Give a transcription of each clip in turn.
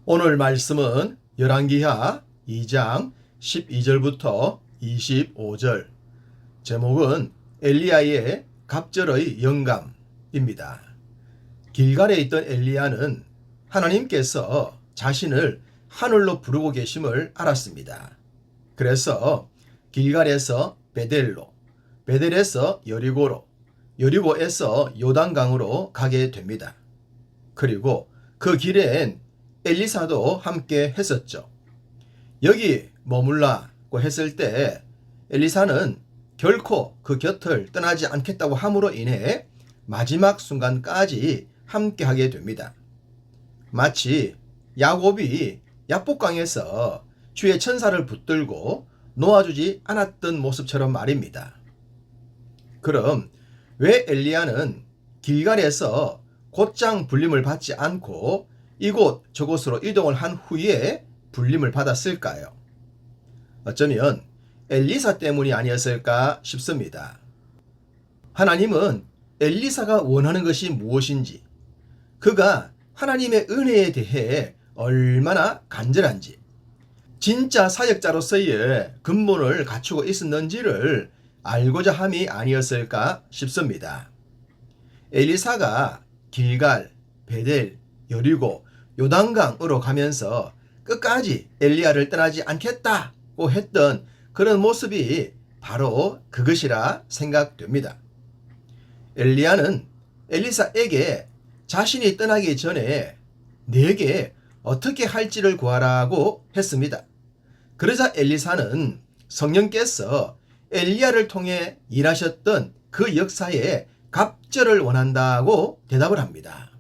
오늘 말씀은 열왕기하 2장 12절부터 25절, 제목은 엘리야의 갑절의 영감입니다. 길갈에 있던 엘리야는 하나님께서 자신을 하늘로 부르고 계심을 알았습니다. 그래서 길갈에서 베델로, 베델에서 여리고로, 여리고에서 요단강으로 가게 됩니다. 그리고 그 길엔 엘리사도 함께 했었죠. 여기 머물라고 했을 때 엘리사는 결코 그 곁을 떠나지 않겠다고 함으로 인해 마지막 순간까지 함께 하게 됩니다. 마치 야곱이 야복강에서 주의 천사를 붙들고 놓아주지 않았던 모습처럼 말입니다. 그럼 왜 엘리야는 길갈에서 곧장 불림을 받지 않고 이곳 저곳으로 이동을 한 후에 불림을 받았을까요? 어쩌면 엘리사 때문이 아니었을까 싶습니다. 하나님은 엘리사가 원하는 것이 무엇인지, 그가 하나님의 은혜에 대해 얼마나 간절한지, 진짜 사역자로서의 근본을 갖추고 있었는지를 알고자 함이 아니었을까 싶습니다. 엘리사가 길갈, 베델, 여리고, 요단강으로 가면서 끝까지 엘리야를 떠나지 않겠다고 했던 그런 모습이 바로 그것이라 생각됩니다. 엘리야는 엘리사에게 자신이 떠나기 전에 내게 어떻게 할지를 구하라고 했습니다. 그러자 엘리사는 성령께서 엘리야를 통해 일하셨던 그 역사에 갑절을 원한다고 대답을 합니다.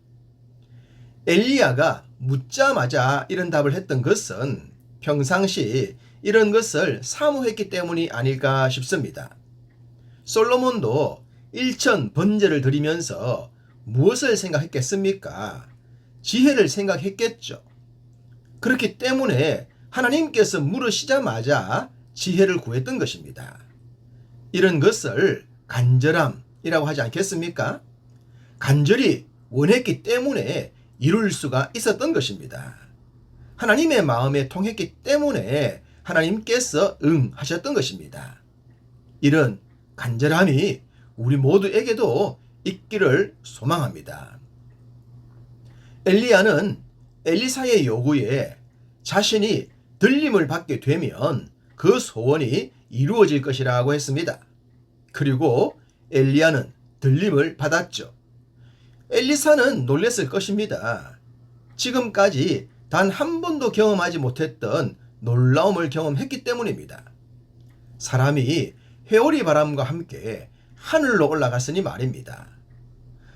엘리야가 묻자마자 이런 답을 했던 것은 평상시 이런 것을 사모했기 때문이 아닐까 싶습니다. 솔로몬도 일천 번제를 드리면서 무엇을 생각했겠습니까? 지혜를 생각했겠죠. 그렇기 때문에 하나님께서 물으시자마자 지혜를 구했던 것입니다. 이런 것을 간절함이라고 하지 않겠습니까? 간절히 원했기 때문에 이룰 수가 있었던 것입니다. 하나님의 마음에 통했기 때문에 하나님께서 응하셨던 것입니다. 이런 간절함이 우리 모두에게도 있기를 소망합니다. 엘리야는 엘리사의 요구에 자신이 들림을 받게 되면 그 소원이 이루어질 것이라고 했습니다. 그리고 엘리야는 들림을 받았죠. 엘리사는 놀랐을 것입니다. 지금까지 단 한 번도 경험하지 못했던 놀라움을 경험했기 때문입니다. 사람이 회오리 바람과 함께 하늘로 올라갔으니 말입니다.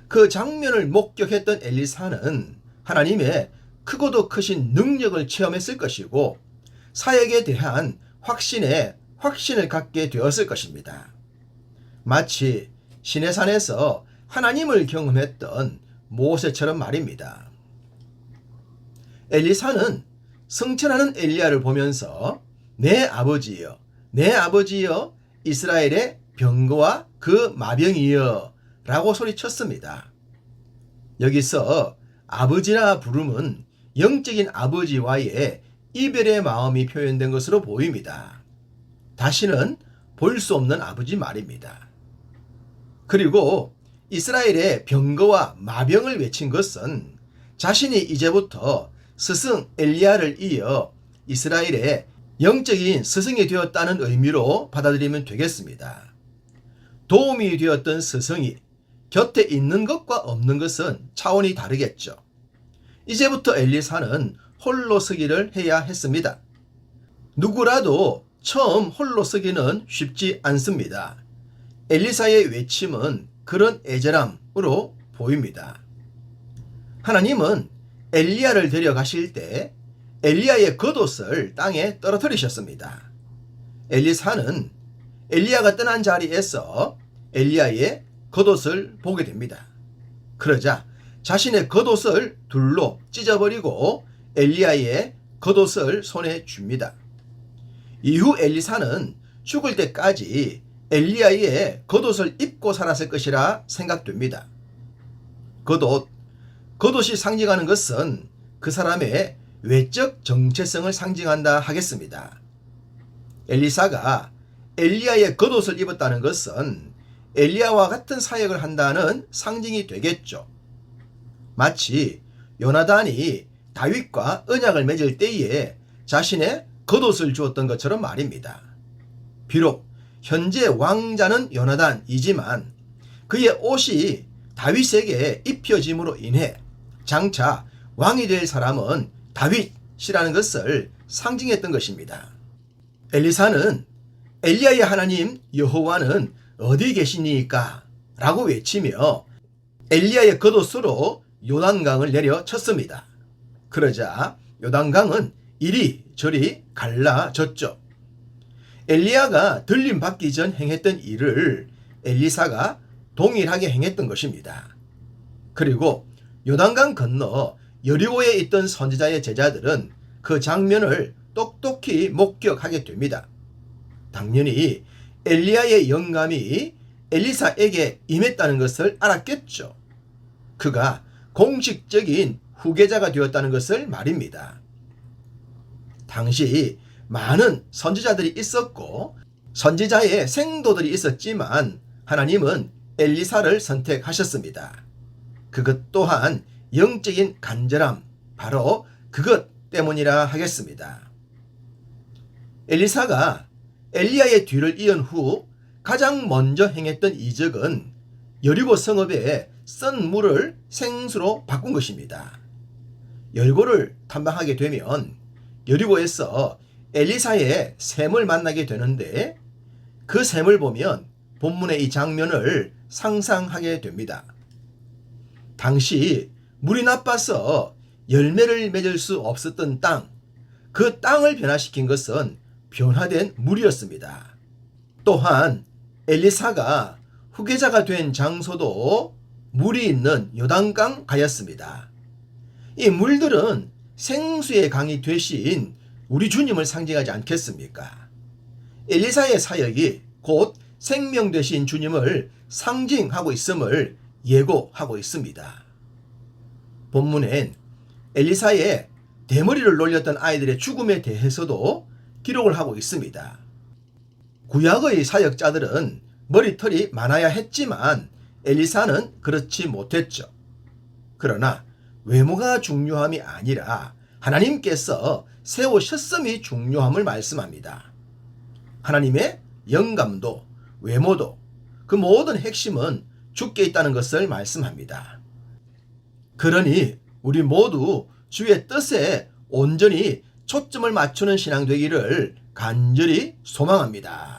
그 장면을 목격했던 엘리사는 하나님의 크고도 크신 능력을 체험했을 것이고 사역에 대한 확신을 갖게 되었을 것입니다. 마치 시내산에서 하나님을 경험했던 모세처럼 말입니다. 엘리사는 승천하는 엘리야를 보면서 내 아버지여, 내 아버지여, 이스라엘의 병거와 그 마병이여 라고 소리쳤습니다. 여기서 아버지라 부름은 영적인 아버지와의 이별의 마음이 표현된 것으로 보입니다. 다시는 볼 수 없는 아버지 말입니다. 그리고 이스라엘의 병거와 마병을 외친 것은 자신이 이제부터 스승 엘리야를 이어 이스라엘의 영적인 스승이 되었다는 의미로 받아들이면 되겠습니다. 도움이 되었던 스승이 곁에 있는 것과 없는 것은 차원이 다르겠죠. 이제부터 엘리사는 홀로 서기를 해야 했습니다. 누구라도 처음 홀로 서기는 쉽지 않습니다. 엘리사의 외침은 그런 애절함으로 보입니다. 하나님은 엘리야를 데려가실 때 엘리야의 겉옷을 땅에 떨어뜨리셨습니다. 엘리사는 엘리야가 떠난 자리에서 엘리야의 겉옷을 보게 됩니다. 그러자 자신의 겉옷을 둘로 찢어버리고 엘리야의 겉옷을 손에 줍니다. 이후 엘리사는 죽을 때까지 엘리야의 겉옷을 입고 살았을 것이라 생각됩니다. 겉옷이 상징하는 것은 그 사람의 외적 정체성을 상징한다 하겠습니다. 엘리사가 엘리야의 겉옷을 입었다는 것은 엘리야와 같은 사역을 한다는 상징이 되겠죠. 마치 요나단이 다윗과 언약을 맺을 때에 자신의 겉옷을 주었던 것처럼 말입니다. 비록 현재 왕자는 요나단이지만 그의 옷이 다윗에게 입혀짐으로 인해 장차 왕이 될 사람은 다윗이라는 것을 상징했던 것입니다. 엘리사는 엘리야의 하나님 여호와는 어디 계시니까? 라고 외치며 엘리야의 겉옷으로 요단강을 내려쳤습니다. 그러자 요단강은 이리저리 갈라졌죠. 엘리야가 들림 받기 전 행했던 일을 엘리사가 동일하게 행했던 것입니다. 그리고 요단강 건너 여리고에 있던 선지자의 제자들은 그 장면을 똑똑히 목격하게 됩니다. 당연히 엘리야의 영감이 엘리사에게 임했다는 것을 알았겠죠. 그가 공식적인 후계자가 되었다는 것을 말입니다. 당시 많은 선지자들이 있었고 선지자의 생도들이 있었지만 하나님은 엘리사를 선택하셨습니다. 그것 또한 영적인 간절함, 바로 그것 때문이라 하겠습니다. 엘리사가 엘리야의 뒤를 이은 후 가장 먼저 행했던 이적은 여리고 성읍에 쓴 물을 생수로 바꾼 것입니다. 여리고를 탐방하게 되면 여리고에서 엘리사의 샘을 만나게 되는데 그 샘을 보면 본문의 이 장면을 상상하게 됩니다. 당시 물이 나빠서 열매를 맺을 수 없었던 땅, 그 땅을 변화시킨 것은 변화된 물이었습니다. 또한 엘리사가 후계자가 된 장소도 물이 있는 요단강 가였습니다. 이 물들은 생수의 강이 되신 우리 주님을 상징하지 않겠습니까? 엘리사의 사역이 곧 생명 되신 주님을 상징하고 있음을 예고하고 있습니다. 본문엔 엘리사의 대머리를 놀렸던 아이들의 죽음에 대해서도 기록을 하고 있습니다. 구약의 사역자들은 머리털이 많아야 했지만 엘리사는 그렇지 못했죠. 그러나 외모가 중요함이 아니라 하나님께서 세우셨음이 중요함을 말씀합니다. 하나님의 영감도 외모도 그 모든 핵심은 주께 있다는 것을 말씀합니다. 그러니 우리 모두 주의 뜻에 온전히 초점을 맞추는 신앙 되기를 간절히 소망합니다.